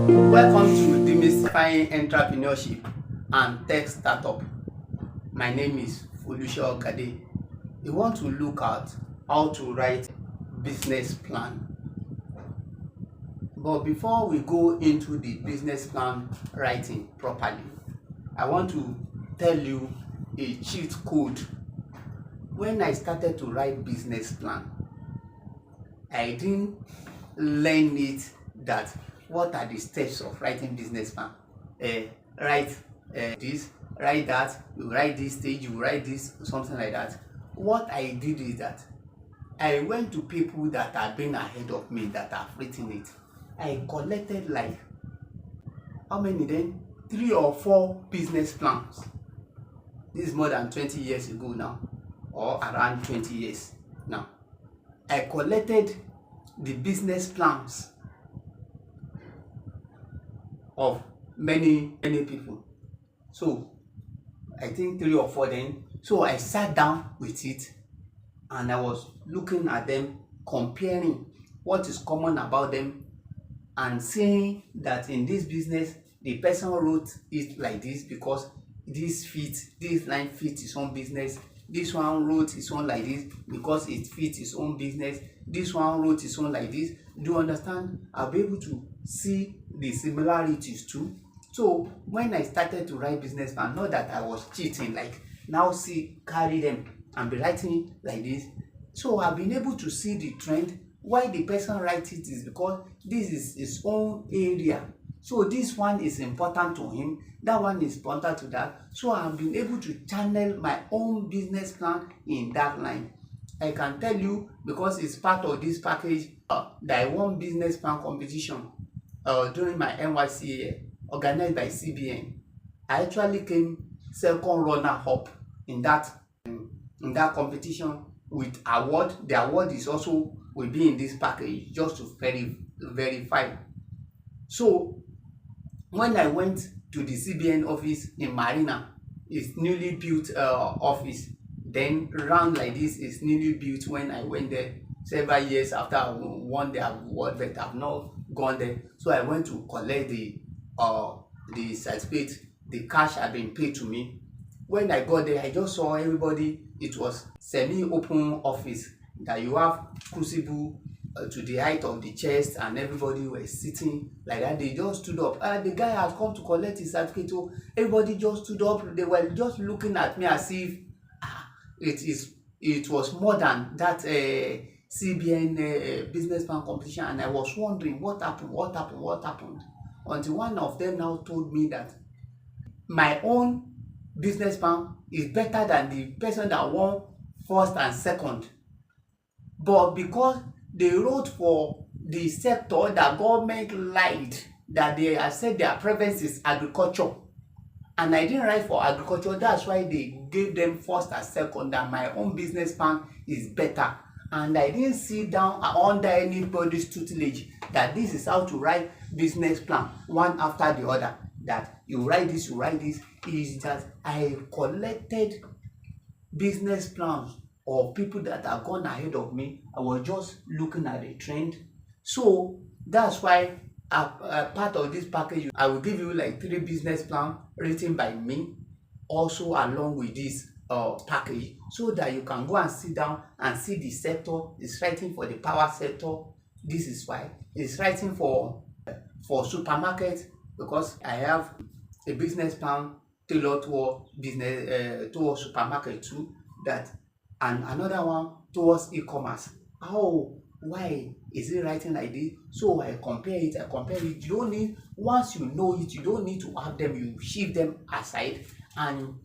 Welcome to Demystifying Entrepreneurship and Tech Startup. My name is Folusha Okade. We want to look at how to write business plan. But before we go into the business plan writing properly, I want to tell you a cheat code. When I started to write business plan, I didn't learn it that what are the steps of writing business plan. Write this, write that, you write this stage, you write this, something like that. What I did is that I went to people that have been ahead of me that have written it. I collected like how many then? 3 or 4 business plans. This is more than 20 years ago now, or around 20 years now. I collected the business plans of many people. So I think 3 or 4 then. So I sat down with it and I was looking at them, comparing what is common about them and seeing that in this business the person wrote it like this because this line fits his own business. This one wrote his own like this because it fits his own business. This one wrote his own like this. Do you understand? I'll be able to see the similarities too. So when I started to write business plan, not that I was cheating, like now see, carry them and be writing like this. So I've been able to see the trend. Why the person writes it is because this is his own area. So this one is important to him, that one is important to that. So I've been able to channel my own business plan in that line. I can tell you, because it's part of this package, that I won business plan competition during my NYSC organized by CBN. I actually came second runner up in that competition with award. The award is also will be in this package just to verify. So when I went to the CBN office in Marina, it's newly built office. Then round like this is newly built when I went there several years after I won the award, but I've not gone there. So I went to collect the certificate. The cash had been paid to me. When I got there, I just saw everybody. It was semi-open office that you have crucible to the height of the chest, and everybody was sitting like that. They just stood up. The guy has come to collect his certificate. So everybody just stood up. They were just looking at me as if it was more than that CBN business plan competition, and I was wondering what happened until one of them now told me that my own business plan is better than the person that won first and second. But because they wrote for the sector that government liked, that they have said their preference is agriculture, and I didn't write for agriculture, that's why they gave them first and second, that my own business plan is better. And I didn't sit down under anybody's tutelage that this is how to write business plan one after the other, that you write this, is that I collected business plans of people that have gone ahead of me. I was just looking at the trend. So that's why part of this package, I will give you like 3 business plans written by me also along with this package, so that you can go and sit down and see the sector. It's writing for the power sector. This is why it's writing for supermarket, because I have a business plan tailored toward business towards supermarket too, that, and another one towards e-commerce. Why is it writing like this? So I compare it. You don't need, once you know it, you don't need to have them. You shift them aside and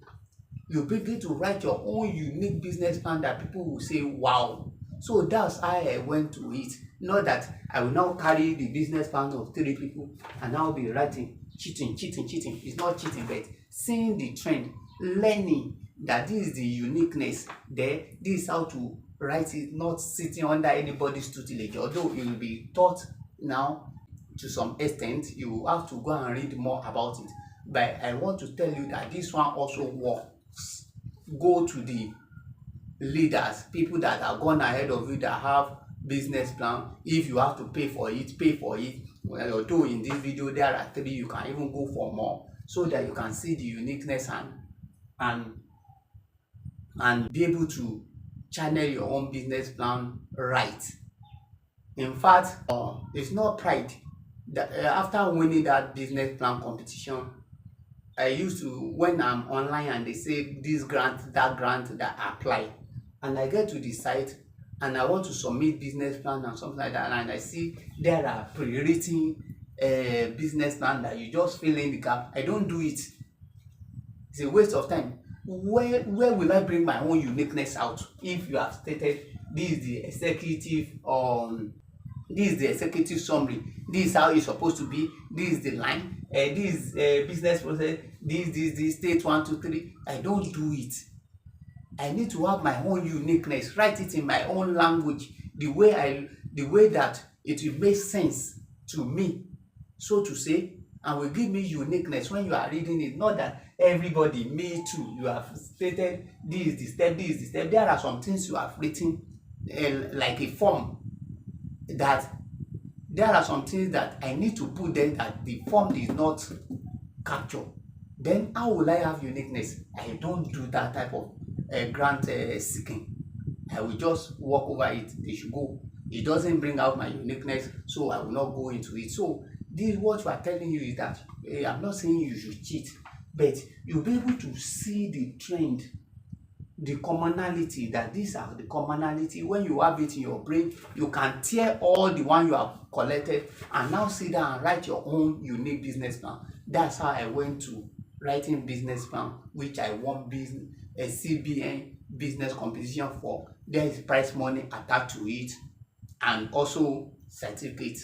you begin to write your own unique business plan that people will say wow. So that's how I went to it. Not that I will now carry the business plan of 3 people and I'll be writing cheating. It's not cheating, but seeing the trend, learning that this is the uniqueness there. This is how to write it, not sitting under anybody's tutelage. Although it will be taught now to some extent, you have to go and read more about it. But I want to tell you that this one also works. Go to the leaders, people that have gone ahead of you, that have business plan. If you have to pay for it, pay for it. Well, although in this video there are 3, you can even go for more so that you can see the uniqueness and be able to channel your own business plan right. In fact, it's not pride that after winning that business plan competition, I used to, when I'm online and they say this grant, that apply, and I get to the site and I want to submit business plan and something like that, and I see there are pre-written business plan that you just fill in the gap, I don't do it. It's a waste of time. Where will I bring my own uniqueness out if you have stated this is the executive summary, this is how it's supposed to be, this is the line, this is business process, this state 1 2 3. I don't do it. I need to have my own uniqueness, write it in my own language, the way that it will make sense to me, so to say, and will give me uniqueness when you are reading it. Not that everybody, me too, you have stated this is the step, this is the step. There are some things you have written like a form, that there are some things that I need to put there that the form is not captured. Then how will I have uniqueness? I don't do that type of grant seeking. I will just walk over it. They should go. It doesn't bring out my uniqueness, so I will not go into it. So this, what we are telling you is that I'm not saying you should cheat, but you'll be able to see the trend, the commonality, that these are the commonality. When you have it in your brain, you can tear all the one you have collected and now sit down and write your own unique business plan. That's how I went to writing business plan, which I won a CBN business competition for. There is prize money attached to it, and also certificate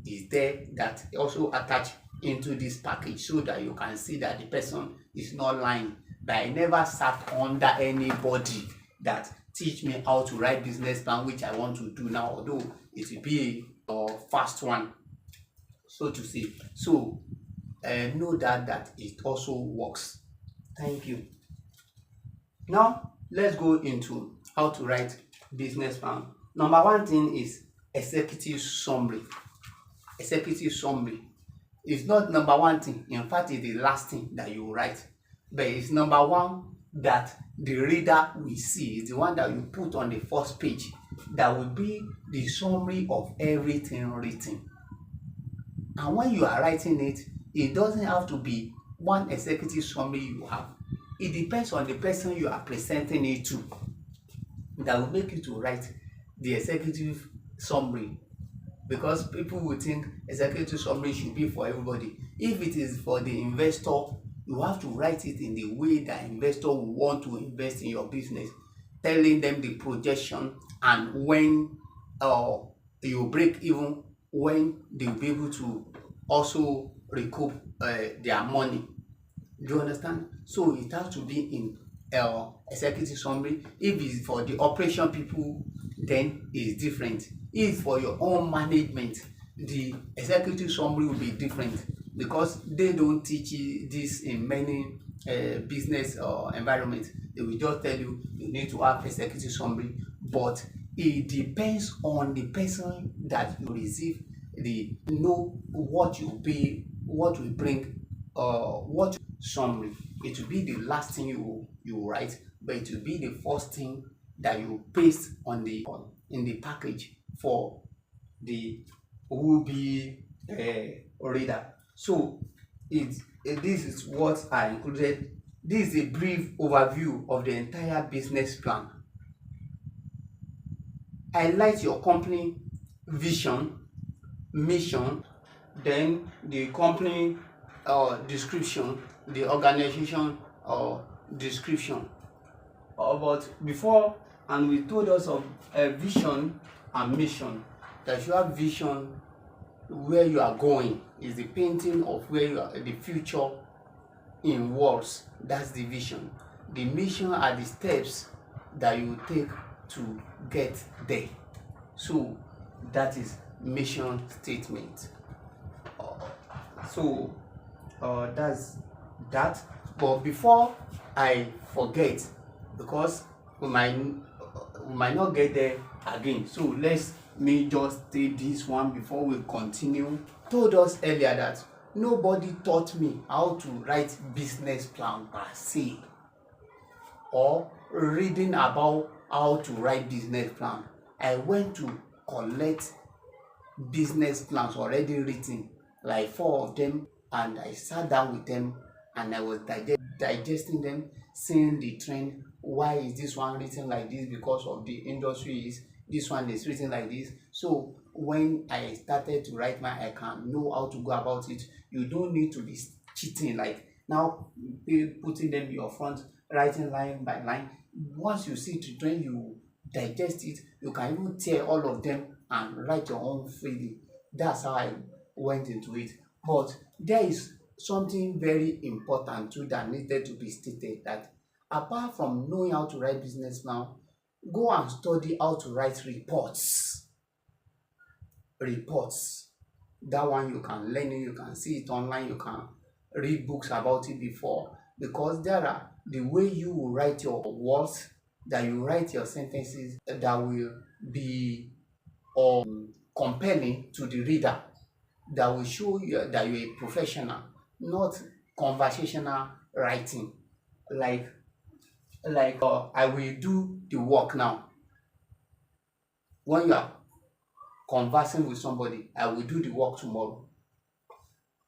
is there that also attached into this package, so that you can see that the person is not lying. But I never sat under anybody that teach me how to write business plan, which I want to do now, although it will be a fast one, so to say. So know that it also works. Thank you. Now let's go into how to write business plan. Number one thing is executive summary. Executive summary is not number one thing. In fact, it's the last thing that you write, but it's number one that the reader will see. It's the one that you put on the first page, that will be the summary of everything written. And when you are writing it, it doesn't have to be one executive summary you have. It depends on the person you are presenting it to, that will make you to write the executive summary, because people will think executive summary should be for everybody. If it is for the investor, you have to write it in the way that investor will want to invest in your business, telling them the projection and when you break even, when they will be able to also recoup their money. Do you understand? So it has to be in executive summary. If it's for the operation people, then it's different. If for your own management, the executive summary will be different, because they don't teach this in many business environments. They will just tell you need to have executive summary, but it depends on the person that you receive. The know what you be, what will bring, what summary. It will be the last thing you write, but it will be the first thing that you paste on the in the package for the will-be reader. So this is what I included. This is a brief overview of the entire business plan. Highlight your company vision, mission, then the company description, the organization description. But before, and we told us of vision and mission, that you have vision, where you are going, is the painting of where you are, the future in words. That's the vision. The mission are the steps that you take to get there. So that is mission statement. So that's that. But before I forget, because we might not get there again. So let's me just take this one before we continue. Told us earlier that nobody taught me how to write business plan per se, or reading about how to write business plan. I went to collect business plans already written, like 4 of them, and I sat down with them and I was digesting them, seeing the trend. Why is this one written like this? Because of the industry is this one is written like this. So when I started to write my, I can know how to go about it. You don't need to be cheating, like now putting them in your front, writing line by line. Once you see the trend, you digest it, you can even tear all of them and write your own freely. That's how I went into it. But there is something very important too that needed to be stated, that apart from knowing how to write business plan, go and study how to write reports. That one you can learn it, you can see it online, you can read books about it before, because there are the way you will write your words, that you write your sentences, that will be compelling to the reader, that will show you that you're a professional, not conversational writing. Like I will do the work now. When you are conversing with somebody, I will do the work tomorrow.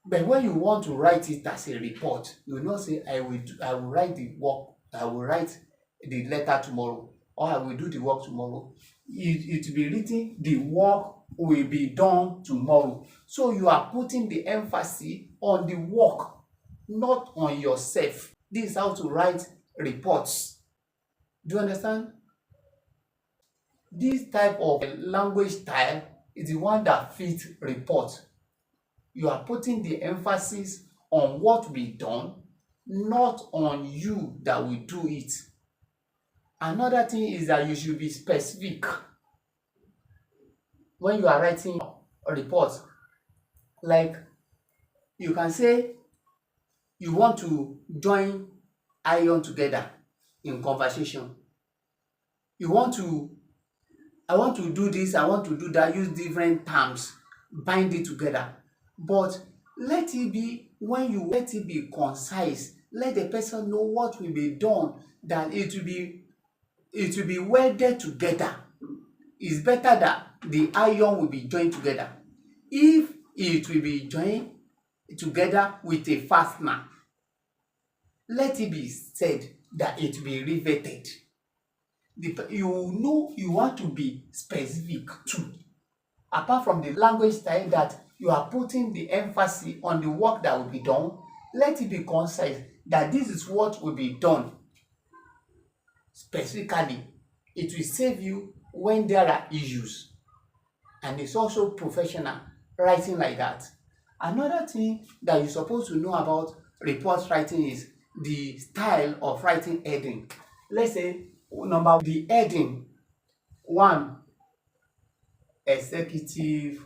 But when you want to write it as a report, you will not say I will write the work, I will write the letter tomorrow, or I will do the work tomorrow. It will be written, the work will be done tomorrow. So you are putting the emphasis on the work, not on yourself. This is how to write reports. Do you understand? This type of language style is the one that fits report. You are putting the emphasis on what will be done, not on you that will do it. Another thing is that you should be specific when you are writing a report. Like you can say you want to join iron together in conversation. I want to do this, I want to do that, use different terms, bind it together. But let it be, when you let it be concise, let the person know what will be done, that it will be welded together. It's better that the iron will be joined together. If it will be joined together with a fastener, let it be said that it will be riveted. You know, you want to be specific too. Apart from the language style that you are putting the emphasis on the work that will be done, let it be concise that this is what will be done specifically. It will save you when there are issues, and it's also professional writing like that. Another thing that you're supposed to know about report writing is the style of writing heading. Let's say the heading 1, executive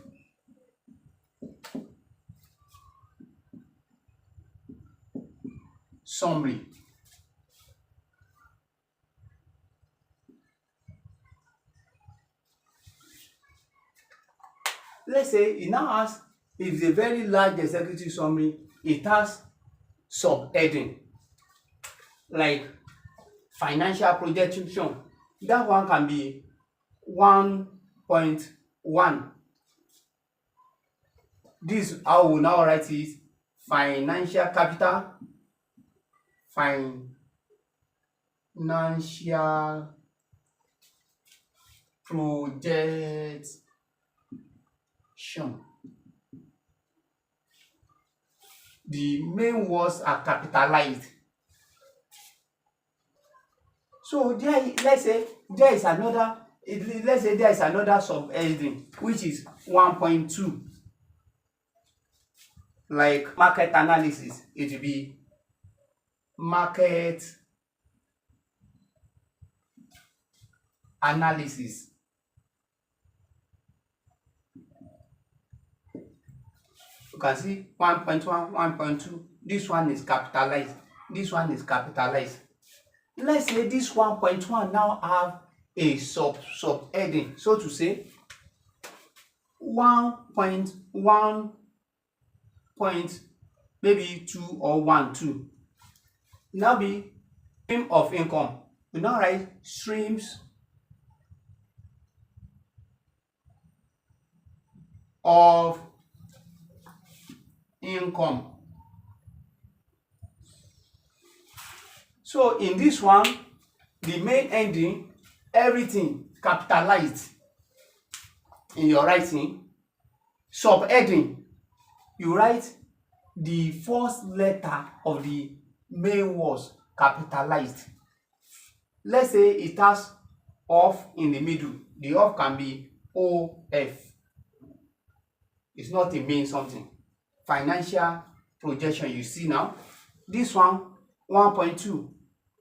summary. Let's say it now has, if it's a very large executive summary, it has subheading like financial projection. That one can be 1.1. This how we now write it: financial capital, financial projection. The main words are capitalized. So there, let's say there is another subheading which is 1.2, like market analysis. It will be market analysis. You can see 1.1, 1.2. This one is capitalized. This one is capitalized. Let's say this 1.1 now have a subheading, so to say, 1.1 point maybe 2 or 1 2 now be stream of income. We now write streams of income. So in this one, the main ending, everything capitalized in your writing. Subheading, you write the first letter of the main words capitalized. Let's say it has off in the middle. The off can be OF. It's not a main something. Financial projection, you see now. This one, 1.2.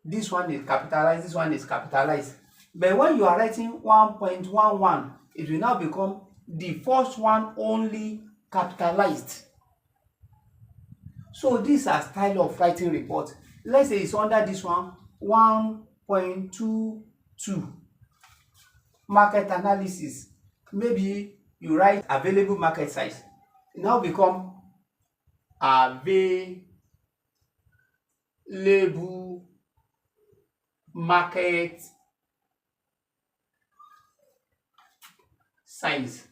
This one is capitalized, this one is capitalized. But when you are writing 1.11, it will now become the first one only capitalized. So these are style of writing report. Let's say it's under this one, 1.22. Market analysis. Maybe you write available market size. It now become available market size.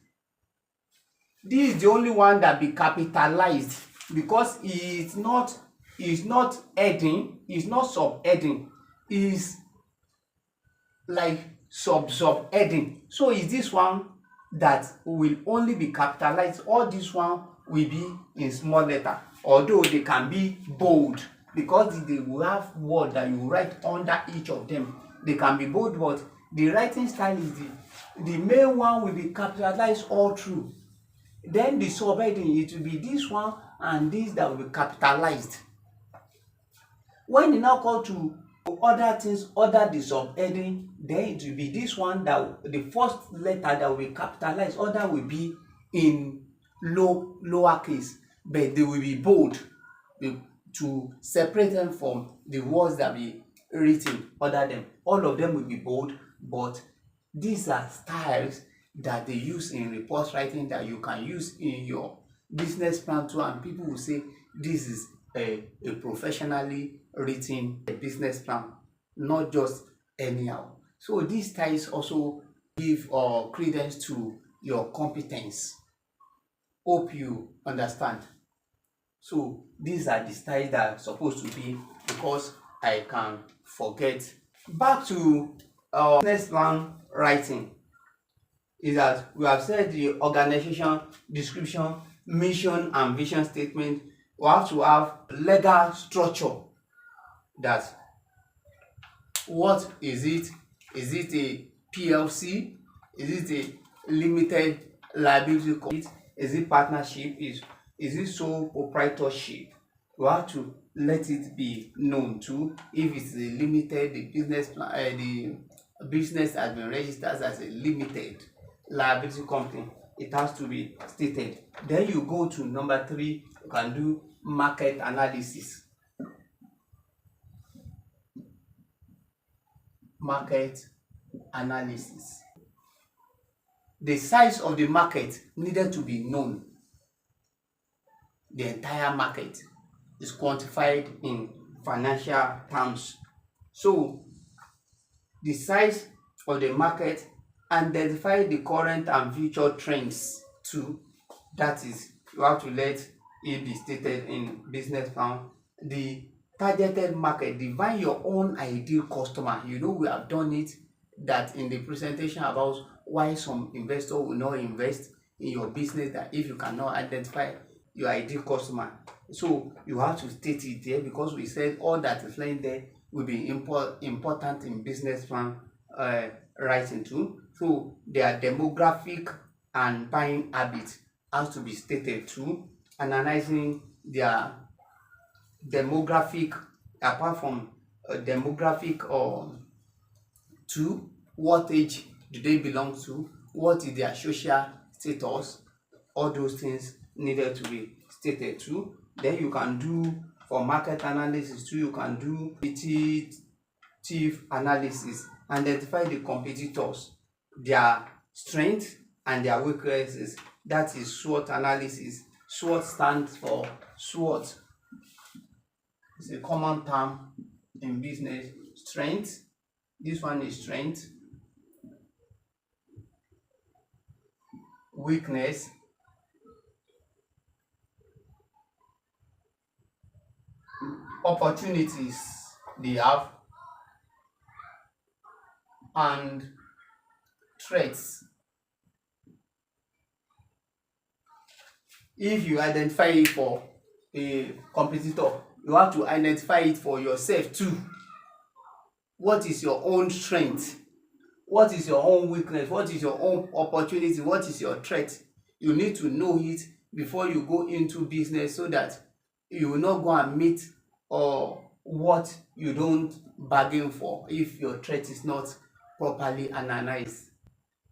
This is the only one that be capitalized because it's not heading, it's not subheading, is like subheading. So is this one that will only be capitalized, or this one will be in small letter, although they can be bold because they will have word that you write under each of them. They can be bold, but the writing style is the main one will be capitalized all through. Then the subheading, it will be this one and this that will be capitalized. When you now call to other things other the subheading, then it will be this one that the first letter that will be capitalized, other will be in lowercase, but they will be bold to separate them from the words that be written under them. All of them will be bold, but these are styles that they use in report writing that you can use in your business plan too, and people will say this is a professionally written business plan, not just anyhow. So these styles also give credence to your competence. Hope you understand. So these are the styles that are supposed to be, because I can forget. Back to business plan writing, is that we have said the organization description, mission and vision statement. We have to have legal structure. That what is it? Is it a PLC? Is it a limited liability company? Is it partnership? Is it sole proprietorship? We have to let it be known too. If it's a limited, the business plan, the business has been registered as a limited liability company, it has to be stated. Then you go to number 3, you can do market analysis. Market analysis. The size of the market needed to be known. The entire market is quantified in financial terms. So the size of the market, identify the current and future trends too. That is, you have to let it be stated in business plan. The targeted market, define your own ideal customer. You know, we have done it that in the presentation about why some investor will not invest in your business, that if you cannot identify your ideal customer. So you have to state it there, because we said all that is lying there will be important in business plan writing too. So their demographic and buying habits has to be stated too. Analyzing their demographic, apart from demographic or to what age do they belong to, what is their social status, all those things needed to be stated too. Then you can do, for market analysis too, you can do quantitative analysis. Identify the competitors, their strengths and their weaknesses. That is SWOT analysis. SWOT stands for SWOT. It's a common term in business. Strength. This one is strength. Weakness. Opportunities they have, and threats. If you identify it for a competitor, you have to identify it for yourself too. What is your own strength? What is your own weakness? What is your own opportunity? What is your threat? You need to know it before you go into business, so that you will not go and meet what you don't bargain for. If your threat is not properly analyzed,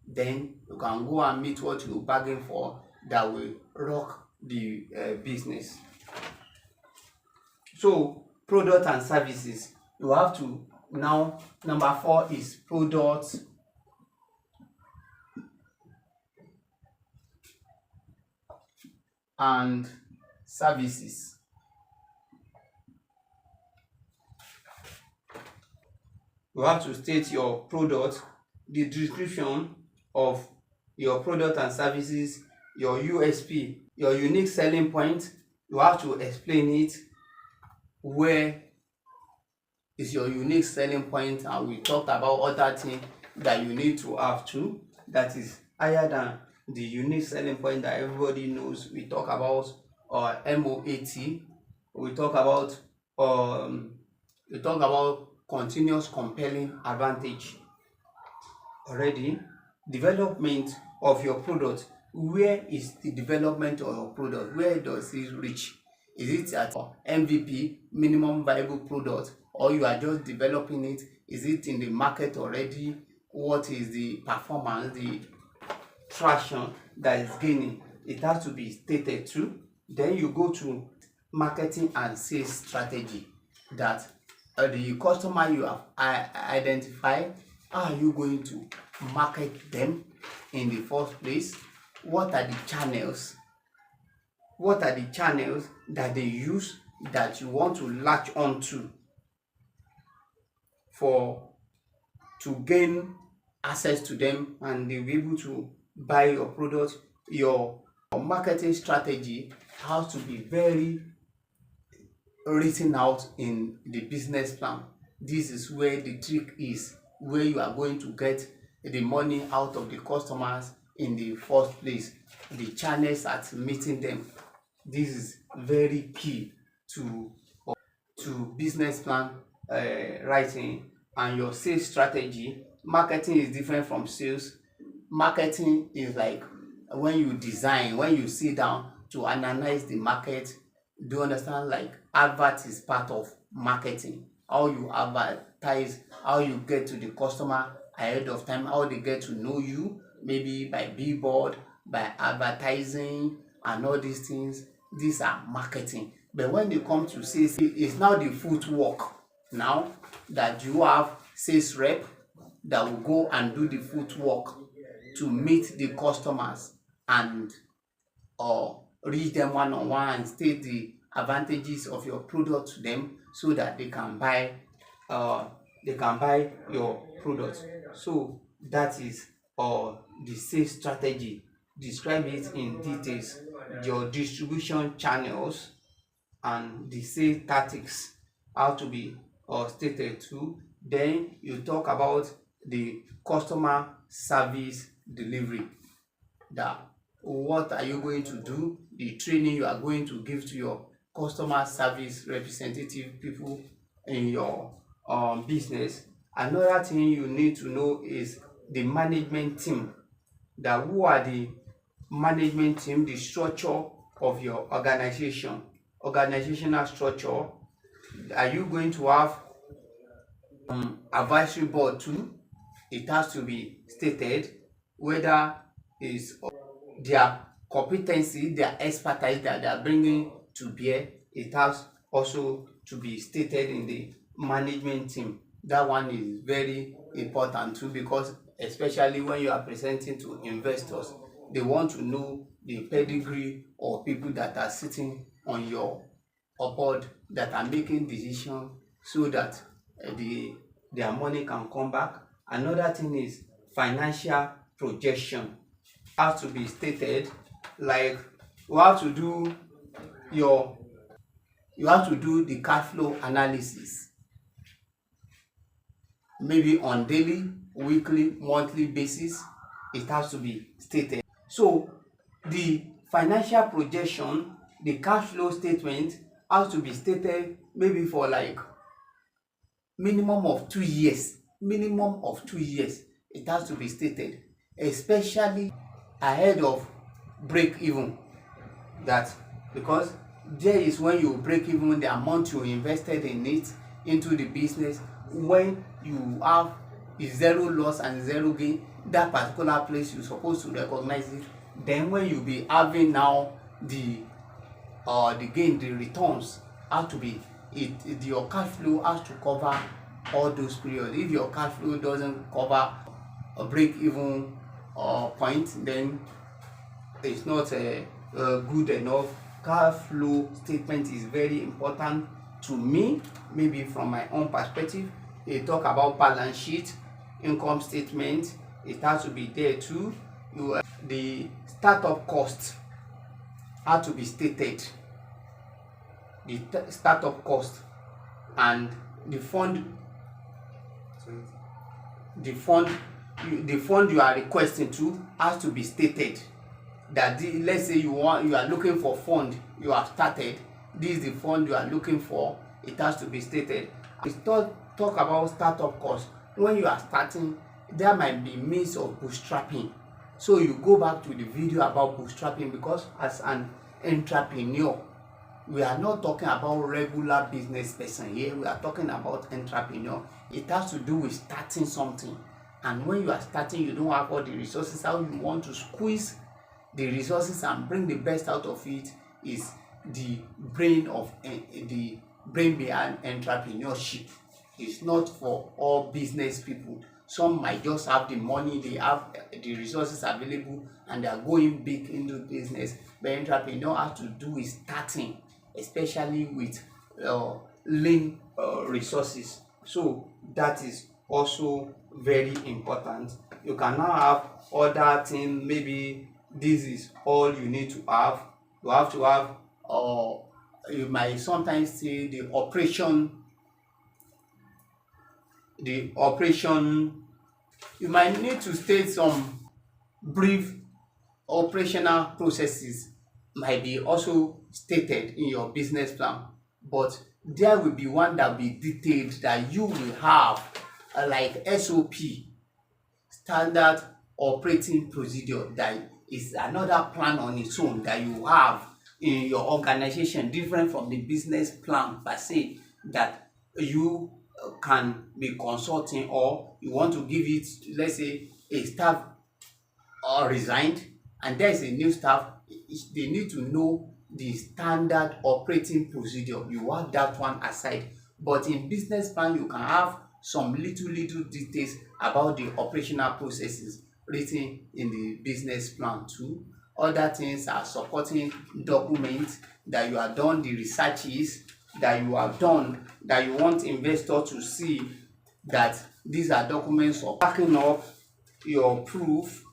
then you can go and meet what you bargain for that will rock the business. So product and services, you have to now, number 4 is products and services. You have to state your product, the description of your product and services, your USP, your unique selling point. You have to explain it. Where is your unique selling point? And we talked about other things that you need to have too, that is higher than the unique selling point that everybody knows. We talk about MOAT. We talk about continuous compelling advantage. Already, development of your product. Where is the development of your product? Where does it reach? Is it at MVP, minimum viable product, or you are just developing it? Is it in the market already? What is the performance, the traction that is gaining? It has to be stated too. Then you go to marketing and sales strategy, that the customer you have identified, how are you going to market them in the first place? What are the channels? What are the channels that they use that you want to latch onto to gain access to them, and they'll be able to buy your product? Your marketing strategy has to be very written out in the business plan. This is where the trick is, where you are going to get the money out of the customers in the first place. The channels at meeting them. This is very key to business plan writing. And your sales strategy. Marketing is different from sales. Marketing is like when you design, when you sit down to analyze the market. Do you understand? Like advert is part of marketing. How you advertise, how you get to the customer ahead of time, how they get to know you, maybe by billboard, by advertising, and all these things. These are marketing. But when it comes to sales, it's now the footwork. Now that you have sales rep that will go and do the footwork to meet the customers and reach them one-on-one and state the advantages of your product to them, so that they can buy your product. So that is the sales strategy. Describe it in details. Your distribution channels and the sales tactics how to be stated too. Then you talk about the customer service delivery. That what are you going to do? The training you are going to give to your customer service representative people in your business. Another thing you need to know is the management team. That who are the management team, the structure of your organization, organizational structure. Are you going to have advisory board too? It has to be stated whether is their competency, their expertise that they are bringing to bear. It has also to be stated in the management team. That one is very important too, because especially when you are presenting to investors, they want to know the pedigree or people that are sitting on your board that are making decisions, so that their money can come back. Another thing is financial projection has to be stated. Like, you have to do your you have to do the cash flow analysis, maybe on daily, weekly, monthly basis. It has to be stated. So the financial projection, the cash flow statement has to be stated maybe for like minimum of 2 years. Minimum of 2 years it has to be stated, especially ahead of break even. That, because there is when you break even the amount you invested in it, into the business. When you have a zero loss and zero gain, that particular place you're supposed to recognize it. Then when you be having now the gain, the returns have to be your cash flow has to cover all those periods. If your cash flow doesn't cover a break even point, then it's not good enough. Cash flow statement is very important to me. Maybe from my own perspective, they talk about balance sheet, income statement, it has to be there too. The startup cost has to be stated, the startup cost, and the fund the fund the fund you are requesting to has to be stated. That let's say you are looking for fund, you have started, this is the fund you are looking for, it has to be stated. We talk about startup cost. When you are starting, there might be means of bootstrapping, so you go back to the video about bootstrapping, because as an entrepreneur, we are not talking about regular business person here, we are talking about entrepreneur. It has to do with starting something, and when you are starting, you don't have all the resources. How you want to squeeze the resources and bring the best out of it is the brain behind entrepreneurship. It's not for all business people. Some might just have the money, they have the resources available, and they are going big into business. But entrepreneur has to do with starting, especially with lean resources. So that is also very important. You can now have other things. Maybe this is all you need to have. You have to have you might sometimes say the operation. You might need to state some brief operational processes, might be also stated in your business plan, but there will be one that will be detailed, that you will have like SOP, standard operating procedure, that is another plan on its own that you have in your organization, different from the business plan per se, that you can be consulting, or you want to give it. Let's say a staff resigned and there is a new staff, they need to know the standard operating procedure. You have that one aside, but in business plan you can have some little details about the operational processes written in the business plan too. Other things are supporting documents that you have done, the researches that you have done, that you want investor to see that these are documents of backing up your proof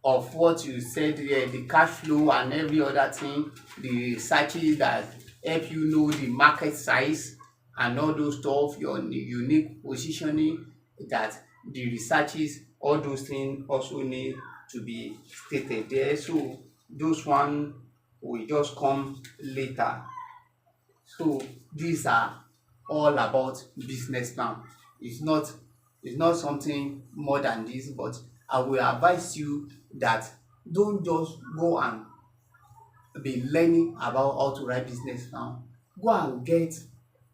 of what you said here, the cash flow and every other thing, the researches that help you know the market size and all those stuff, your unique positioning, that the researches, all those things also need to be stated there. So those one will just come later. So these are all about business plan. It's not something more than this, but I will advise you that don't just go and be learning about how to write business plan. Go and get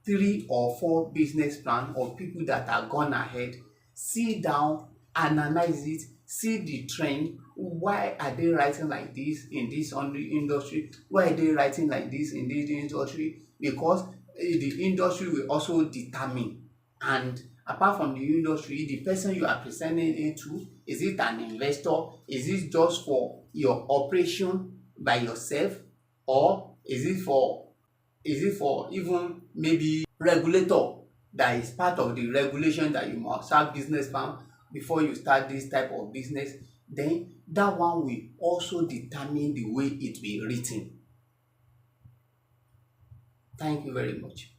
3 or 4 business plan of people that are gone ahead. Sit down, analyze it, see the trend. Why are they writing like this in this industry? Why are they writing like this in this industry? Because the industry will also determine. And apart from the industry, the person you are presenting it to, is it an investor? Is it just for your operation by yourself? Or is it for even maybe regulator, that is part of the regulation that you must have business plan before you start this type of business? Then that one will also determine the way it will be written. Thank you very much.